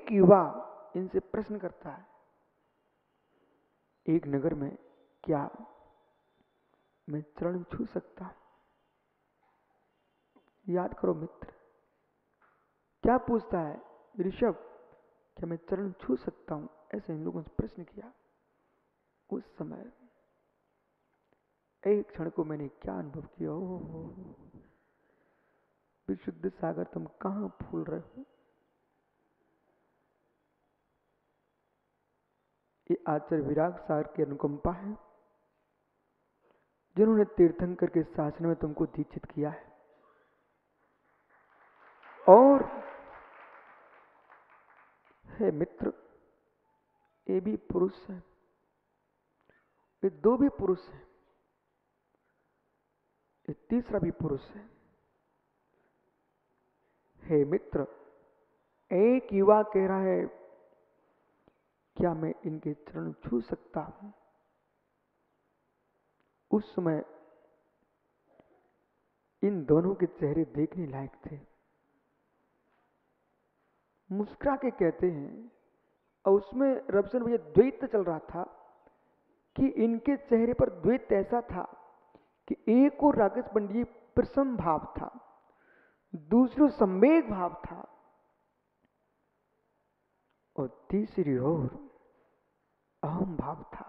एक युवा इनसे प्रश्न करता है, एक नगर में क्या मैं चरण छू सकता हूं? याद करो मित्र, क्या पूछता है ऋषभ, क्या मैं चरण छू सकता हूं? ऐसे इन लोगों ने प्रश्न किया। उस समय एक क्षण को मैंने क्या अनुभव किया, ओहो विशुद्ध सागर तुम कहां फूल रहे हो। ये आचार्य विराग सागर की अनुकंपा है, जिन्होंने तीर्थंकर के शासन में तुमको दीक्षित किया है। और हे मित्र, ये भी पुरुष है, ये दो भी पुरुष है, ये तीसरा भी पुरुष है। हे मित्र, एक युवा कह रहा है, क्या मैं इनके चरण छू सकता हूं? उस समय इन दोनों के चेहरे देखने लायक थे। मुस्कुरा के कहते हैं, और उसमें रबसन भैया द्वैत चल रहा था कि इनके चेहरे पर द्वैत ऐसा था कि एक और राकेश पंडित प्रसन्न भाव था, दूसरा संवेग भाव था, और तीसरी ओर अहम भाव था।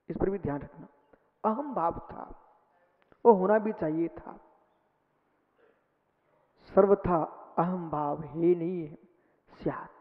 इस पर भी ध्यान रखना, अहम भाव था, वो होना भी चाहिए था। सर्वथा अहम भाव है नहीं है स्यात्।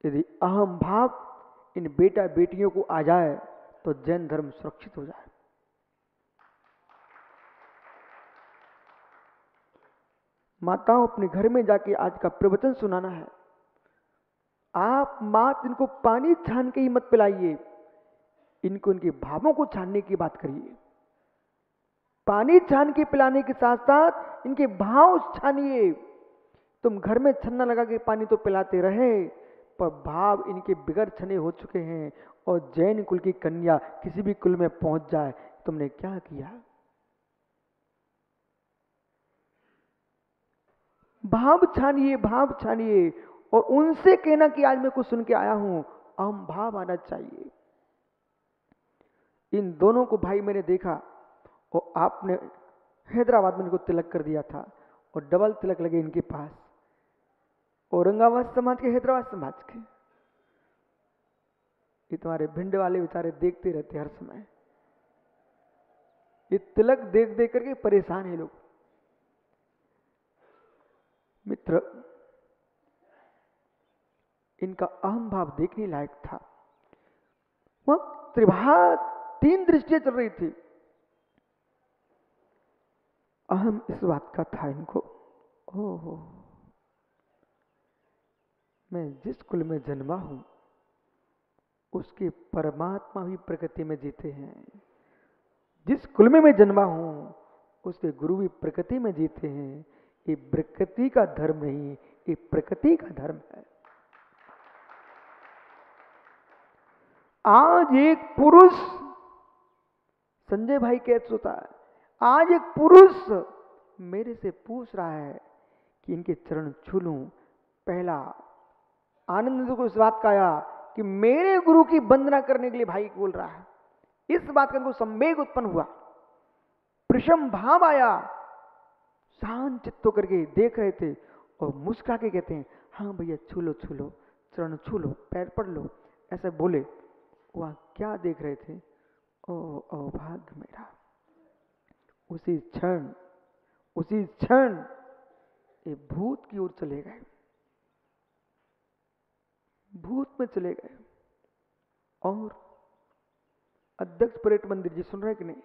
यदि अहम भाव इन बेटा बेटियों को आ जाए तो जैन धर्म सुरक्षित हो जाए। माताओं, अपने घर में जाके आज का प्रवचन सुनाना है। आप मात इनको पानी छान के ही मत पिलाइए, इनको इनके भावों को छानने की बात करिए। पानी छान के पिलाने के साथ साथ इनके भाव छानिए। तुम घर में छन्ना लगा के पानी तो पिलाते रहे, पर भाव इनके बिगड़ छने हो चुके हैं। और जैन कुल की कन्या किसी भी कुल में पहुंच जाए, तुमने क्या किया? भाव छानिए, भाव छानिए, और उनसे कहना कि आज मैं कुछ सुन के आया हूं। अहम भाव आना चाहिए। इन दोनों को भाई मैंने देखा, और आपने हैदराबाद में इनको तिलक कर दिया था, और डबल तिलक लगे इनके पास, औरंगाबाद समाज के, हैदराबाद समाज के। ये तुम्हारे भिंड वाले बेचारे देखते रहते हर समय, ये तिलक देख देख करके परेशान है लोग। मित्र, इनका अहम भाव देखने लायक था। वह त्रिभाग 3 दृष्टियां चल रही थी। अहम इस बात का था इनको, ओहो, मैं जिस कुल में जन्मा हूं उसके परमात्मा भी प्रकृति में जीते हैं। जिस कुल में मैं जन्मा हूं उसके गुरु भी प्रकृति में जीते हैं। ये प्रकृति का धर्म नहीं, ये प्रकृति का धर्म है। आज एक पुरुष, संजय भाई कैसे होता है, आज एक पुरुष मेरे से पूछ रहा है कि इनके चरण छू लूं। पहला आनंद को इस बात का आया कि मेरे गुरु की वंदना करने के लिए भाई बोल रहा है। इस बात का इनको संवेग उत्पन्न हुआ, प्रशम भाव आया। शांत चित्त होकर के देख रहे थे, और मुस्कुरा के कहते हैं, हाँ भैया छू लो, छू लो, चरण छू लो, पैर पड़ लो, ऐसे बोले। वह क्या देख रहे थे? ओ अभाग्य मेरा। उसी क्षण ये भूत की ओर चले गए, भूत में चले गए। और अध्यक्ष पर्यटन मंदिर जी सुन रहे कि नहीं,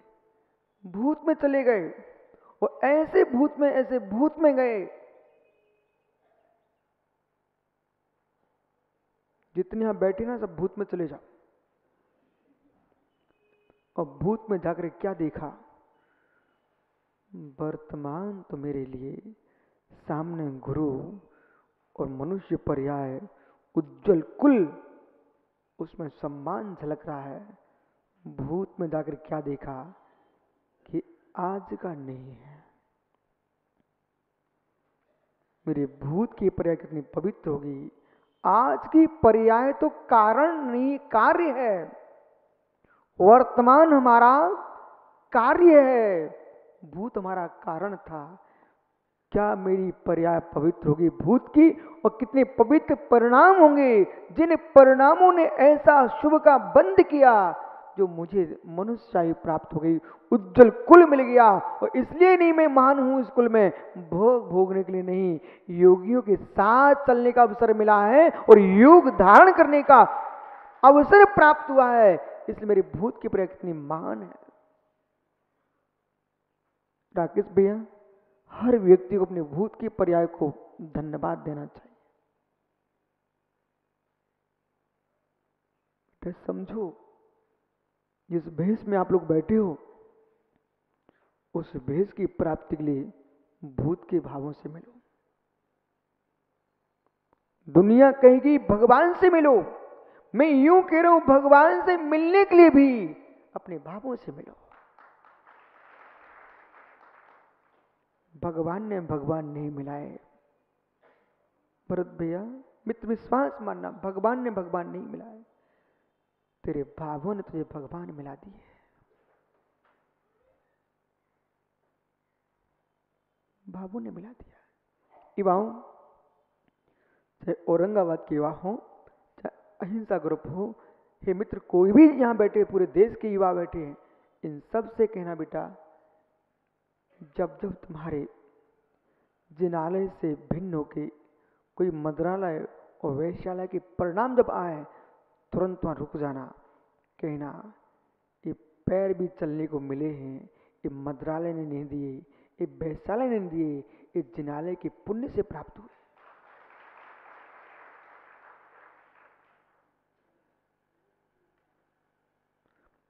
भूत में चले गए। और ऐसे भूत में गए, जितने यहां बैठे ना सब भूत में चले जाओ। और भूत में जाकर क्या देखा? वर्तमान तो मेरे लिए सामने गुरु और मनुष्य पर्याय उज्जवल कुल, उसमें सम्मान झलक रहा है। भूत में जाकर क्या देखा कि आज का नहीं है। मेरे भूत की पर्याय कितनी पवित्र होगी। आज की पर्याय तो कारण नहीं कार्य है, वर्तमान हमारा कार्य है, भूत हमारा कारण था। क्या मेरी पर्याय पवित्र होगी भूत की, और कितने पवित्र परिणाम होंगे जिन परिणामों ने ऐसा शुभ का बंध किया जो मुझे मनुष्यशाही प्राप्त हो गई, उज्जवल कुल मिल गया। और इसलिए नहीं मैं महान हूं इस कुल में, भोग भोगने के लिए नहीं, योगियों के साथ चलने का अवसर मिला है और योग धारण करने का अवसर प्राप्त हुआ है, इसलिए मेरी भूत की पर्याय कितनी महान है। राकेश भैया, हर व्यक्ति को अपने भूत की पर्याय को धन्यवाद देना चाहिए। तो समझो, जिस भेष में आप लोग बैठे हो उस भेष की प्राप्ति के लिए भूत के भावों से मिलो। दुनिया कहेगी भगवान से मिलो, मैं यूं कह रहा हूं भगवान से मिलने के लिए भी अपने भावों से मिलो। भगवान ने भगवान नहीं मिलाए। भरत भैया, मित्र विश्वास मानना, भगवान ने भगवान नहीं मिलाए, तेरे भावों ने तुझे भगवान मिला दिए। भावों ने मिला दिया। युवाओं, चाहे औरंगाबाद के युवा हो, चाहे अहिंसा ग्रुप हो, हे मित्र कोई भी यहां बैठे, पूरे देश के युवा बैठे हैं, इन सब से कहना बेटा, जब जब तुम्हारे जिनालय से भिन्न होके कोई मंत्रालय और वैश्यालय के परिणाम जब आए, तुरंत वहां रुक जाना, कहना ये पैर भी चलने को मिले हैं, ये मंत्रालय ने नहीं दिए, ये वैश्यालय ने नहीं दिए, ये जिनालय के पुण्य से प्राप्त हुए।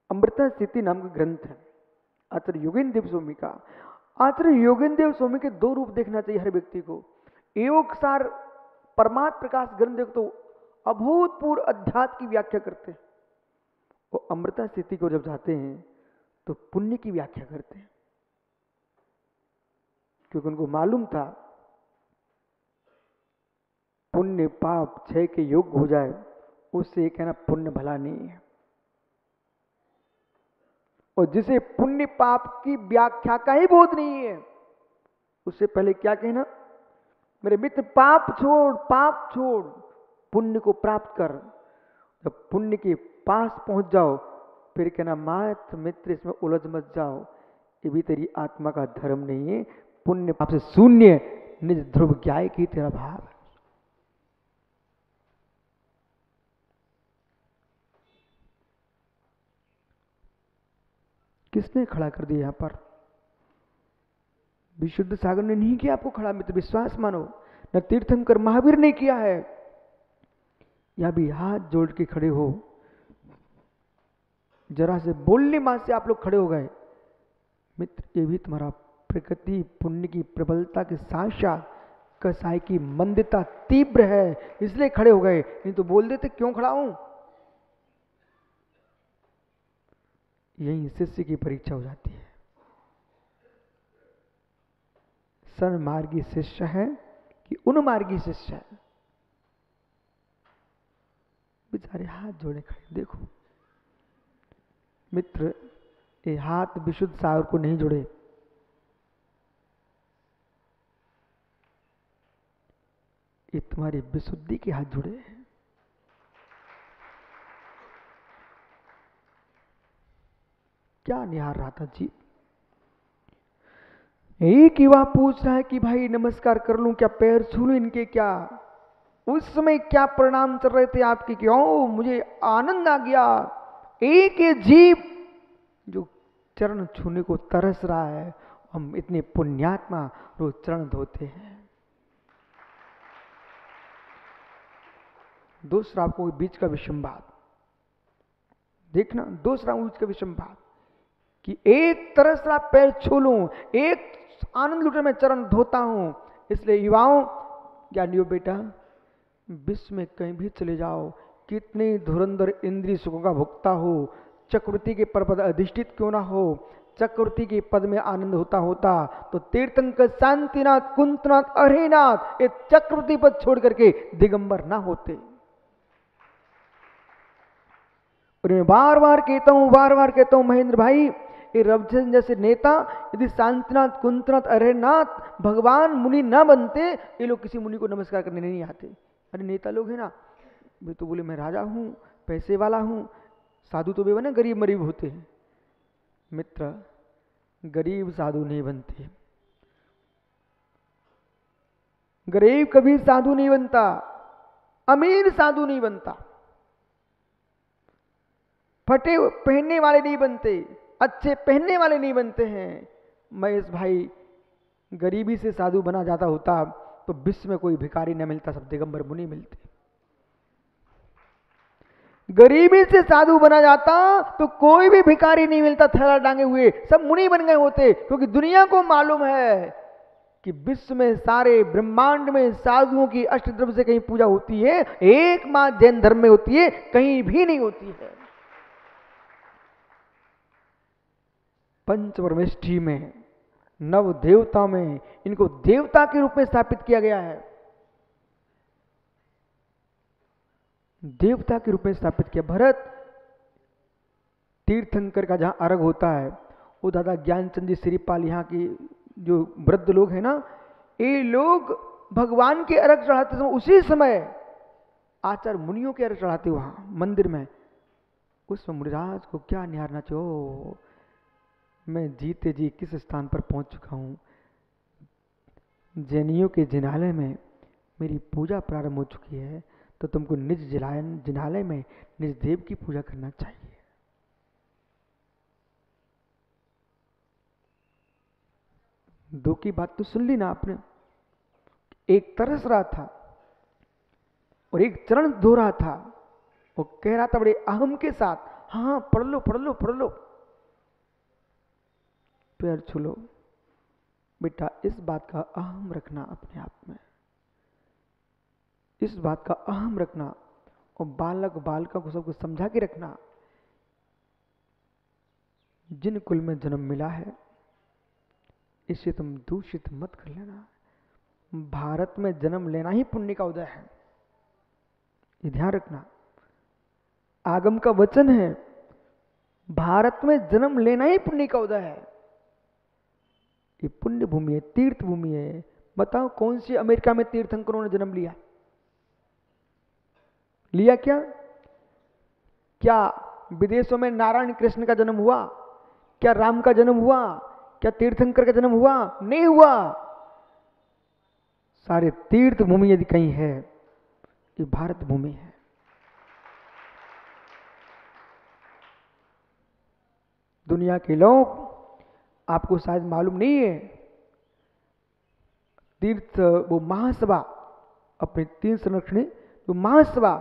अमृता स्थिति नाम का ग्रंथ है आचार्य योगेंद्र देव स्वामी का। आचार्य योगेंद्र देव स्वामी के दो रूप देखना चाहिए हर व्यक्ति को। योग सार परमात्म प्रकाश ग्रंथ देखो तो अभूतपूर्व अध्यात्म की व्याख्या करते हैं, वो अमृता स्थिति को जब जाते हैं तो पुण्य की व्याख्या करते हैं, क्योंकि उनको मालूम था पुण्य पाप क्षय के योग्य हो जाए उससे ये कहना पुण्य भला नहीं है। और जिसे पुण्य पाप की व्याख्या का ही बोध नहीं है, उससे पहले क्या कहना, मेरे मित्र पाप छोड़ पुण्य को प्राप्त कर। जब पुण्य के पास पहुंच जाओ फिर कहना मात्र मित्र इसमें उलझ मत जाओ, ये भी तेरी आत्मा का धर्म नहीं है। पुण्य पाप से शून्य निज ध्रुव ज्ञाय की तेरा भाव है। किसने खड़ा कर दिया यहां पर? विशुद्ध सागर ने नहीं किया आपको खड़ा, मित्र विश्वास मानो। न तीर्थंकर महावीर ने किया है। या भी हाथ जोड़ के खड़े हो, जरा से बोलने मात्र से आप लोग खड़े हो गए, मित्र ये भी तुम्हारा प्रकृति पुण्य की प्रबलता के साथ साथ कसाई की मंदता तीव्र है, इसलिए खड़े हो गए, नहीं तो बोल देते क्यों खड़ा हूं। यही शिष्य की परीक्षा हो जाती है। सन्मार्गी शिष्य है कि उन्मार्गी शिष्य है। बेचारे हाथ जोड़े खड़े। देखो मित्र, ये हाथ विशुद्ध सागर को नहीं जुड़े, ये तुम्हारी विशुद्धि के हाथ जुड़े हैं। क्या निहार रहा था जी? एक युवा पूछ रहा है कि भाई नमस्कार कर लूं क्या, पैर छू लूं इनके क्या? उस समय क्या परिणाम चल रहे थे आपके? क्यों मुझे आनंद आ गया। एक ये जीव जो चरण छूने को तरस रहा है, हम इतने पुण्यात्मा रोज चरण धोते हैं। दूसरा आपको बीच का विषमवाद देखना, दूसरा बीच का विषमवाद कि एक तरस रहा पैर छू लूं, एक आनंद लुटे मैं चरण धोता हूं। इसलिए युवाओं, ज्ञानियों बेटा, विश्व में कहीं भी चले जाओ, कितने धुरंधर इंद्रिय सुखों का भुगता हो, चक्रवर्ती के पद अधिष्ठित क्यों ना हो, चक्रवर्ती के पद में आनंद होता होता तो तीर्थंकर, शांतिनाथ, कुंतनाथ, अरिनाथ ये चक्रवर्ती पद छोड़ करके दिगंबर ना होते। और मैं बार बार कहता हूं महेंद्र भाई, ये रविचंद्र जैसे नेता यदि शांतिनाथ, कुंतनाथ, अरिनाथ भगवान मुनि ना बनते, ये लोग किसी मुनि को नमस्कार करने नहीं आते। अरे नेता लोग है ना, वे तो बोले मैं राजा हूं, पैसे वाला हूं, साधु तो वे बने गरीब मरीब होते हैं। मित्र, गरीब साधु नहीं बनते, गरीब कभी साधु नहीं बनता, अमीर साधु नहीं बनता, फटे पहनने वाले नहीं बनते, अच्छे पहनने वाले नहीं बनते हैं। महेश भाई, गरीबी से साधु बना जाता होता तो विश्व में कोई भिखारी न मिलता, सब दिगंबर मुनि मिलते। गरीबी से साधु बना जाता तो कोई भी भिखारी नहीं मिलता थैला टांगे हुए, सब मुनि बन गए होते। क्योंकि दुनिया को मालूम है कि विश्व में सारे ब्रह्मांड में साधुओं की अष्टद्रव्य से कहीं पूजा होती है, एकमात्र जैन धर्म में होती है, कहीं भी नहीं होती है। पंचपरमेष्ठी में, नव देवता में इनको देवता के रूप में स्थापित किया गया है, देवता के रूप में स्थापित किया। भरत तीर्थंकर का जहां अर्घ होता है, वो दादा ज्ञानचंद जी श्रीपाल, यहाँ की जो वृद्ध लोग हैं ना, ये लोग भगवान के अर्घ चढ़ाते समय उसी समय आचार्य मुनियों के अर्घ चढ़ाते वहां मंदिर में। उस समय मुनिराज को क्या निहारना चाहिए, मैं जीते जी किस स्थान पर पहुंच चुका हूं, जैनियों के जिनालय में मेरी पूजा प्रारंभ हो चुकी है, तो तुमको निज जिनालय में निज देव की पूजा करना चाहिए। दो की बात तो सुन ली ना आपने, एक तरस रहा था और एक चरण धो रहा था, वो कह रहा था बड़े अहम के साथ, हाँ पढ़ लो पढ़ लो पढ़ लो, पैर छू लो। बेटा, इस बात का अहम रखना अपने आप में, इस बात का अहम रखना, और बालक बालिका को सबको समझा के रखना। जिन कुल में जन्म मिला है इसे तुम दूषित मत कर लेना। भारत में जन्म लेना ही पुण्य का उदय है, ये ध्यान रखना। आगम का वचन है, भारत में जन्म लेना ही पुण्य का उदय है। ये पुण्य भूमि है, तीर्थ भूमि है। बताओ कौन सी अमेरिका में तीर्थंकरों ने जन्म लिया? लिया क्या? क्या विदेशों में नारायण कृष्ण का जन्म हुआ? क्या राम का जन्म हुआ? क्या तीर्थंकर का जन्म हुआ? नहीं हुआ। सारे तीर्थ भूमि यदि कहीं है, ये भारत भूमि है। दुनिया के लोग, आपको शायद मालूम नहीं है, तीर्थ वो महासभा, अपने तीन संरक्षणी जो महासभा,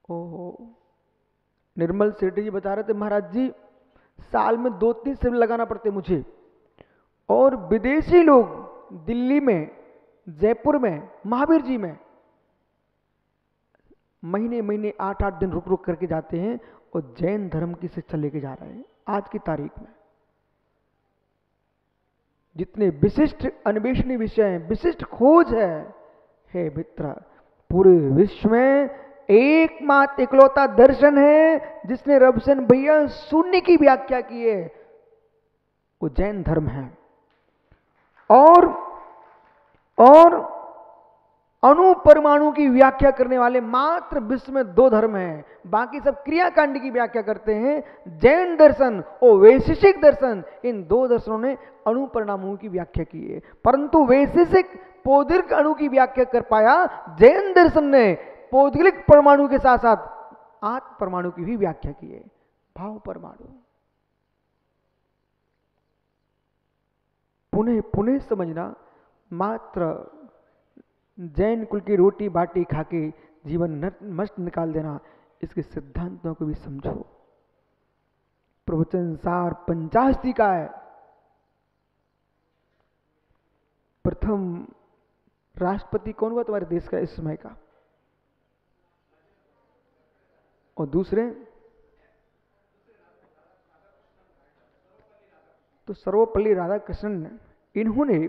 ओहो, निर्मल सेठी जी बता रहे थे, महाराज जी साल में 2-3 शिविर लगाना पड़ते मुझे, और विदेशी लोग दिल्ली में, जयपुर में, महावीर जी में महीने महीने 8-8 दिन रुक रुक करके जाते हैं और जैन धर्म की शिक्षा लेके जा रहे हैं। आज की तारीख में जितने विशिष्ट अन्वेषणी विषय हैं, विशिष्ट खोज है मित्र, पूरे विश्व में एकमात्र इकलौता दर्शन है जिसने रविचंद्र भैया शून्य की व्याख्या की है, वो जैन धर्म है। और अणु परमाणु की व्याख्या करने वाले मात्र विश्व में 2 धर्म हैं, बाकी सब क्रियाकांड की व्याख्या करते हैं। जैन दर्शन और वैशेषिक दर्शन, इन 2 दर्शनों ने अणु परमाणु की व्याख्या की है, परंतु वैशेषिक पौद्गलिक अणु की व्याख्या कर पाया, जैन दर्शन ने पौद्गलिक परमाणु के साथ साथ आत्म परमाणु की भी व्याख्या की है, भाव परमाणु। पुनः पुनः समझना, मात्र जैन कुल की रोटी बाटी खा के जीवन मस्त निकाल देना, इसके सिद्धांतों को भी समझो। प्रवचन सार 85 का है। प्रथम राष्ट्रपति कौन हुआ तुम्हारे देश का इस समय का? और दूसरे तो सर्वपल्ली राधाकृष्णन इन्होंने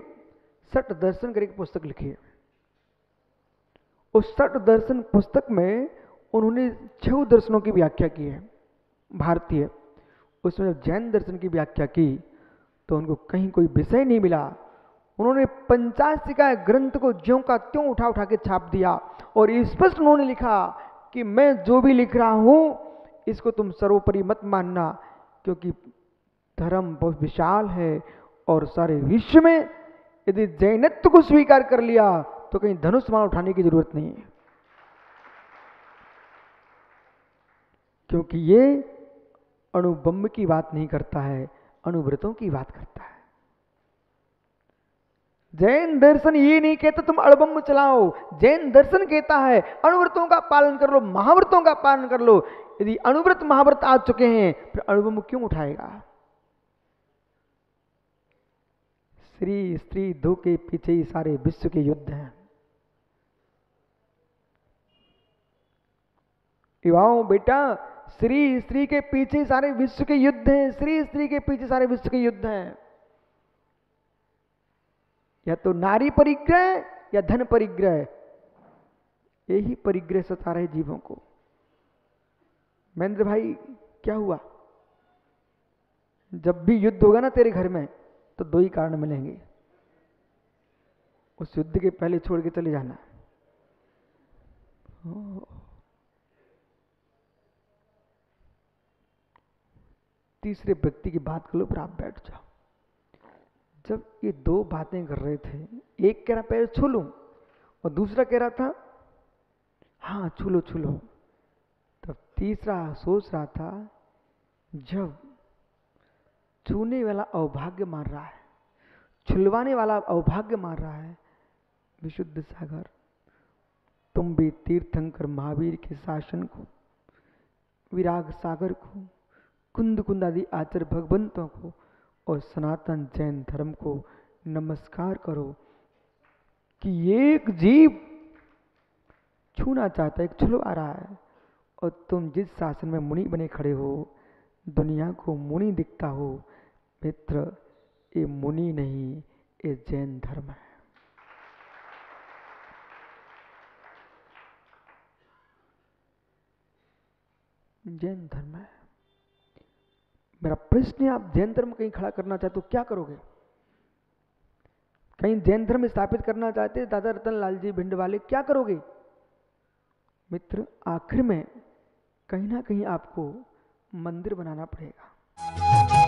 सठ दर्शन कर एक पुस्तक लिखी है। उस सठ दर्शन पुस्तक में उन्होंने 6 दर्शनों की व्याख्या की है भारतीय। उसमें जब जैन दर्शन की व्याख्या की तो उनको कहीं कोई विषय नहीं मिला। उन्होंने पंचाशिका ग्रंथ को ज्यों का त्यों उठा उठा के छाप दिया और स्पष्ट उन्होंने लिखा कि मैं जो भी लिख रहा हूं इसको तुम सर्वोपरि मत मानना, क्योंकि धर्म बहुत विशाल है और सारे विश्व में यदि जैनत्व को स्वीकार कर लिया तो कहीं धनुष बाण उठाने की जरूरत नहीं है, क्योंकि ये अणुबम की बात नहीं करता है, अणुव्रतों की बात करता है। जैन दर्शन ये नहीं कहता तुम अणुबम चलाओ, जैन दर्शन कहता है अणुव्रतों का पालन कर लो, महाव्रतों का पालन कर लो। यदि अणुव्रत महाव्रत आ चुके हैं फिर अणुबम क्यों उठाएगा? श्री स्त्री दो के पीछे ही सारे विश्व के युद्ध हैं। युवाओं बेटा, श्री स्त्री के पीछे सारे विश्व के युद्ध हैं, श्री स्त्री के पीछे सारे विश्व के युद्ध हैं। या तो नारी परिग्रह या धन परिग्रह, यही परिग्रह सता रहे जीवों को। महेंद्र भाई क्या हुआ? जब भी युद्ध होगा ना तेरे घर में तो 2 ही कारण मिलेंगे, उस युद्ध के पहले छोड़ के चले जाना। तीसरे व्यक्ति की बात कर लो फिर आप बैठ जाओ। जब ये 2 बातें कर रहे थे, एक कह रहा पैर छू लूं और दूसरा कह रहा था हाँ छू लो छू लो, तब तीसरा सोच रहा था जब छूने वाला अवभाग्य मान रहा है, छुलवाने वाला अवभाग्य मान रहा है, विशुद्ध सागर तुम भी तीर्थंकर महावीर के शासन को, विराग सागर को, कुंद कुंद आदि आचार्य भगवंतों को और सनातन जैन धर्म को नमस्कार करो कि एक जीव छूना चाहता है, एक छुलवा रहा है, और तुम जिस शासन में मुनि बने खड़े हो, दुनिया को मुनि दिखता हो, मित्र ये मुनि नहीं, ये जैन धर्म है। जैन धर्म है। मेरा प्रश्न है, आप जैन धर्म कहीं खड़ा करना चाहते हो क्या करोगे? कहीं जैन धर्म स्थापित करना चाहते दादा रतन लाल जी भिंड वाले, क्या करोगे? मित्र आखिर में कहीं ना कहीं आपको मंदिर बनाना पड़ेगा।